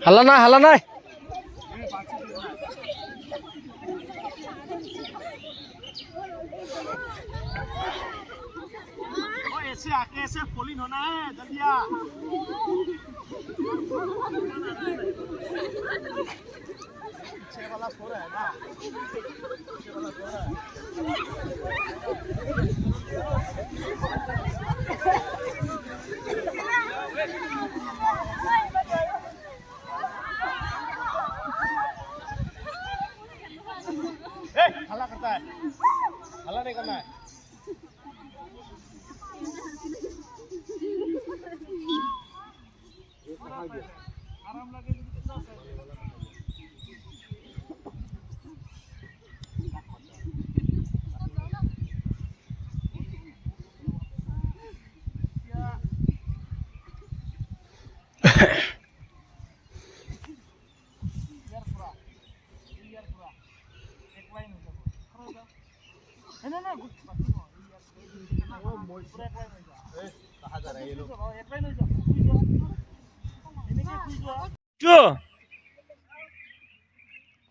হালা নাই ऐसे आके ऐसे फॉलिंग होना है जल्दी आ पीछे वाला सो रहा है ना पीछे वाला सो रहा है हल्ला करता है हल्ला नहीं करना है आराम लगे कितना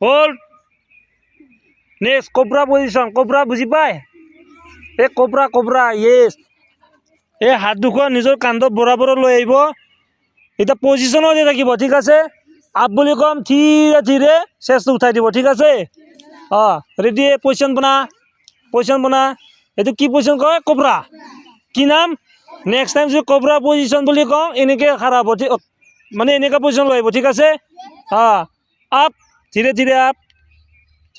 Hold. Next, cobra position. Cobra বুজি পায়? এ cobra. Yes. এই হাত দুখন নিজৰ কান্ধত বৰাবৰ লৈ আহিব। এটা পজিশনত থাকিব, ঠিক আছে? আপ বুলি কম, ধীৰে ধীৰে চেষ্টটো উঠাই দিব, ঠিক আছে? ৰেডি পজিশন বনা। এইটো কি পজিশন কয়? cobra. কি নাম? নেক্সট টাইম যদি cobra পজিশন বুলি কওঁ, এনেকৈ খাৰা হ'ব, মানে এনেকুৱা পজিশন লৈ আহিব, ঠিক আছে? আপ ধীৰে আপ।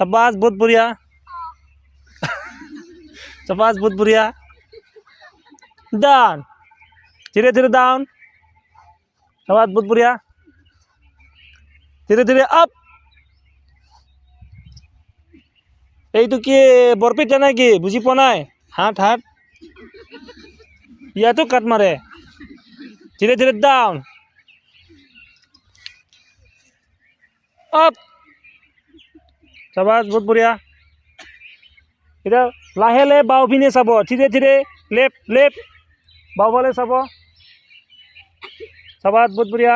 शाबाश बहुत बढ़िया शाबाश बहुत बढ़िया डाउन धीरे डाउन शाबाश बहुत बढ़िया धीरे अप এইটো কি বৰপেটা নাকি বুজি পোৱা নাই হাত ইয়াতো কাট মাৰে ধীৰে ডাউন अप शाबाश बहुत बढ़िया इधर लाहे बाव पिने चाब धीरे लेफ्ट बावफाले चाब शाबाश बहुत बढ़िया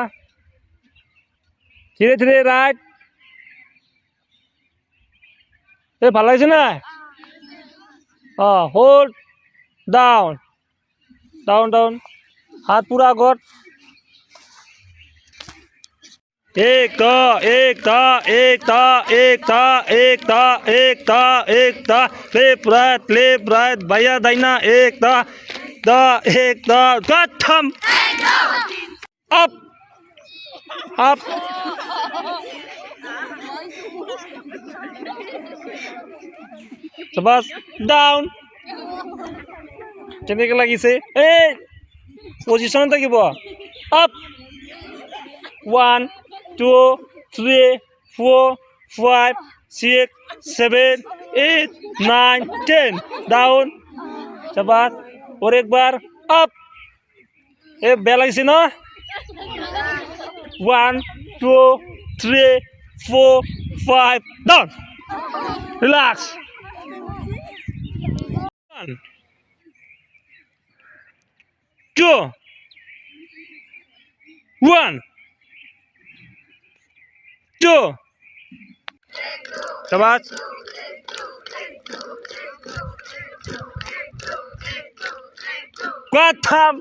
धीरे राइट ये ভাল লাগিছে না होल्ड डाउन हाथ पूरा आगत एकता लेफ्ट राइट भैया दाइना एकता गठम अप शाबाश डाउन কেনেকৈ লাগিছে এই পজিশনত থাকিব আপ 1 2 3 4 5 6 7 8 9 10 डाउन शाबाश और एक बार अप ए बेल লাগিছে না 1 2 3 4 5 डाउन रिलैक्स 2 1 2 शाबाश गठम